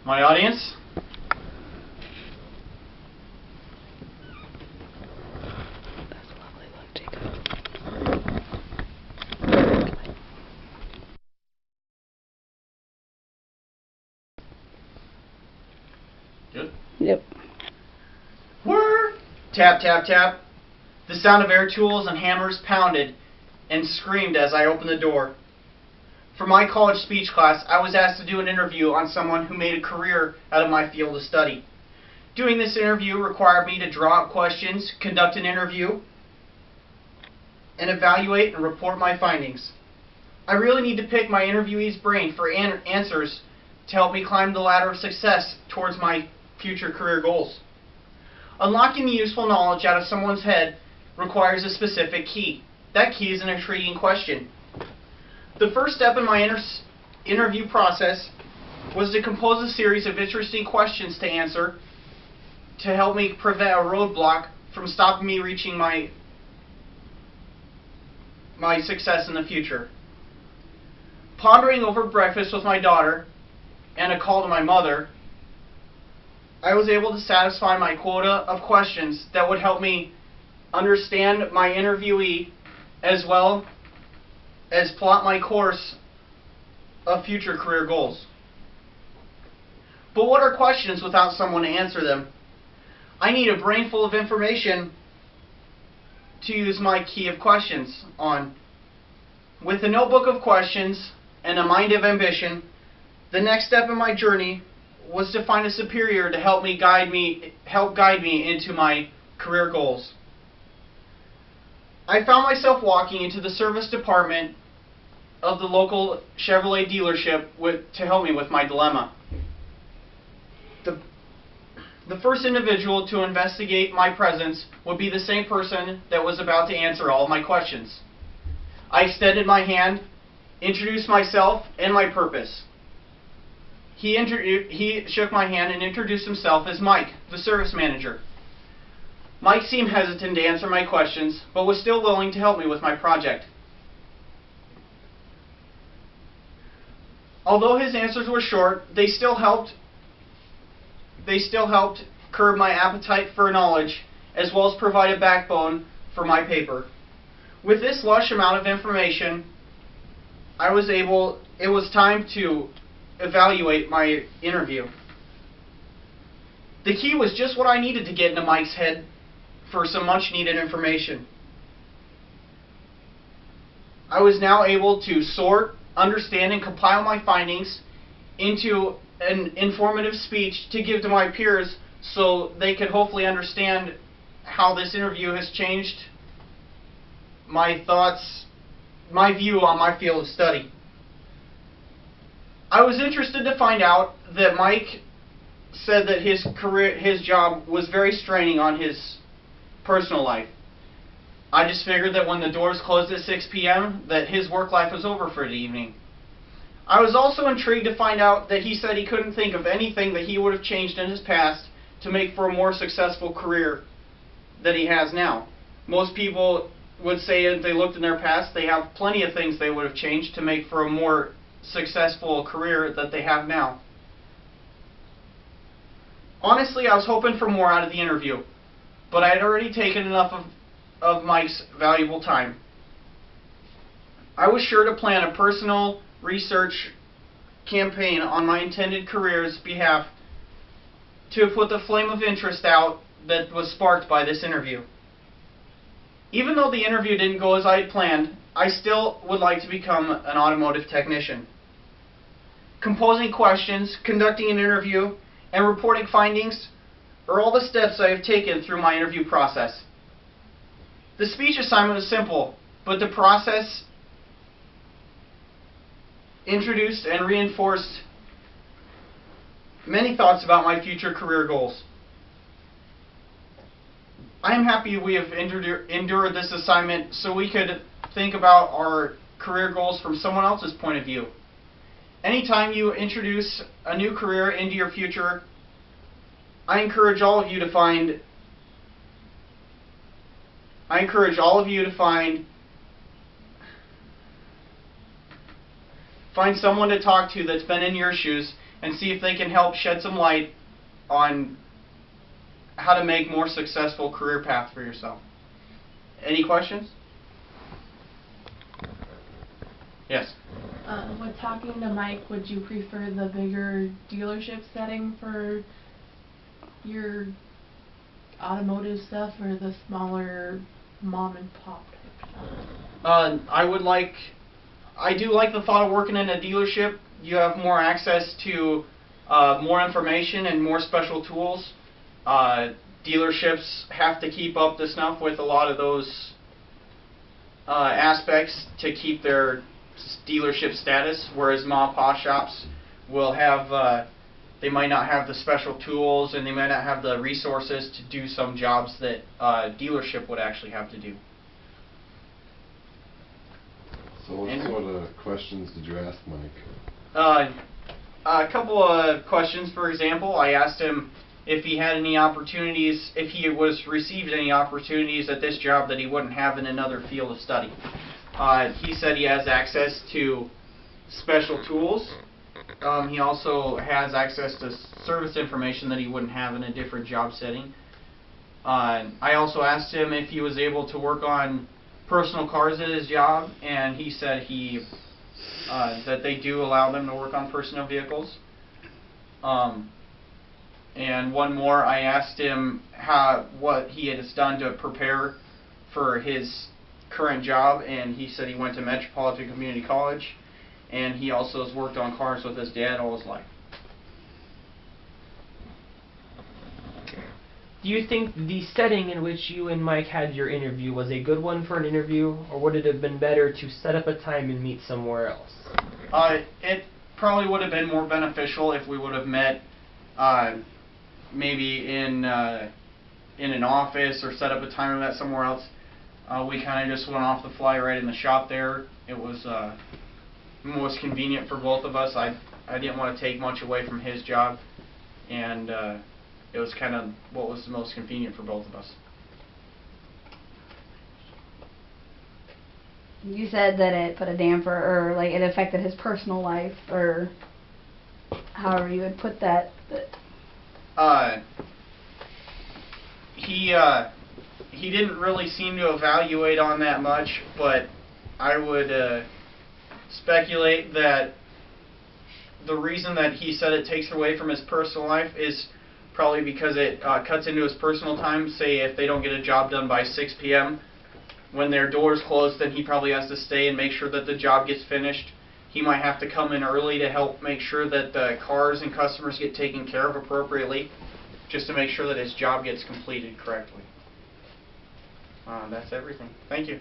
My audience, That's a lovely look, Jacob. good. Yep. Whir! Tap, tap, tap. The sound of air tools and hammers pounded and screamed as I opened the door. For my college speech class, I was asked to do an interview on someone who made a career out of my field of study. Doing this interview required me to draw up questions, conduct an interview, and evaluate and report my findings. I really need to pick my interviewee's brain for answers to help me climb the ladder of success towards my future career goals. Unlocking the useful knowledge out of someone's head requires a specific key. That key is an intriguing question. The first step in my interview process was to compose a series of interesting questions to answer to help me prevent a roadblock from stopping me reaching my success in the future. Pondering over breakfast with my daughter and a call to my mother, I was able to satisfy my quota of questions that would help me understand my interviewee as well as plot my course of future career goals. But what are questions without someone to answer them? I need a brain full of information to use my key of questions on. With a notebook of questions and a mind of ambition, the next step in my journey was to find a superior to help guide me into my career goals. I found myself walking into the service department of the local Chevrolet dealership to help me with my dilemma. The first individual to investigate my presence would be the same person that was about to answer all of my questions. I extended my hand, introduced myself and my purpose. He shook my hand and introduced himself as Mike, the service manager. Mike seemed hesitant to answer my questions, but was still willing to help me with my project. Although his answers were short, they still helped curb my appetite for knowledge, as well as provide a backbone for my paper. With this lush amount of information, it was time to evaluate my interview. The key was just what I needed to get into Mike's head for some much needed information. I was now able to sort, understand, and compile my findings into an informative speech to give to my peers so they could hopefully understand how this interview has changed my thoughts, my view on my field of study. I was interested to find out that Mike said that his job was very straining on his personal life. I just figured that when the doors closed at 6 p.m. that his work life was over for the evening. I was also intrigued to find out that he said he couldn't think of anything that he would have changed in his past to make for a more successful career that he has now. Most people would say if they looked in their past, they have plenty of things they would have changed to make for a more successful career that they have now. Honestly, I was hoping for more out of the interview, but I had already taken enough of Mike's valuable time. I was sure to plan a personal research campaign on my intended career's behalf to put the flame of interest out that was sparked by this interview. Even though the interview didn't go as I had planned, I still would like to become an automotive technician. Composing questions, conducting an interview, and reporting findings are all the steps I have taken through my interview process. The speech assignment was simple, but the process introduced and reinforced many thoughts about my future career goals. I am happy we have endured this assignment so we could think about our career goals from someone else's point of view. Anytime you introduce a new career into your future, I encourage all of you to find someone to talk to that's been in your shoes and see if they can help shed some light on how to make more successful career path for yourself. Any questions? Yes. With talking to Mike, would you prefer the bigger dealership setting for your automotive stuff or the smaller mom and pop type shop? I do like the thought of working in a dealership. You have more access to more information and more special tools. Dealerships have to keep up to snuff with a lot of those aspects to keep their dealership status, whereas mom and pop shops will have, they might not have the special tools and they might not have the resources to do some jobs that a dealership would actually have to do. So what sort of questions did you ask Mike? A couple of questions. For example, I asked him if he had any opportunities, if he was received any opportunities at this job that he wouldn't have in another field of study. He said he has access to special tools. He also has access to service information that he wouldn't have in a different job setting. I also asked him if he was able to work on personal cars at his job, and he said that they do allow them to work on personal vehicles. And one more, I asked him what he has done to prepare for his current job, and he said he went to Metropolitan Community College, and he also has worked on cars with his dad all his life. Do you think the setting in which you and Mike had your interview was a good one for an interview, or would it have been better to set up a time and meet somewhere else? It probably would have been more beneficial if we would have met maybe in an office or set up a time and met somewhere else. We kind of just went off the fly right in the shop there. It was most convenient for both of us. I didn't want to take much away from his job, and it was kind of what was the most convenient for both of us. You said that it put a damper, or like it affected his personal life, or however you would put that. He didn't really seem to evaluate on that much, but I would speculate that the reason that he said it takes away from his personal life is probably because it cuts into his personal time. Say if they don't get a job done by 6 p.m., when their doors close, then he probably has to stay and make sure that the job gets finished. He might have to come in early to help make sure that the cars and customers get taken care of appropriately, just to make sure that his job gets completed correctly. That's everything. Thank you.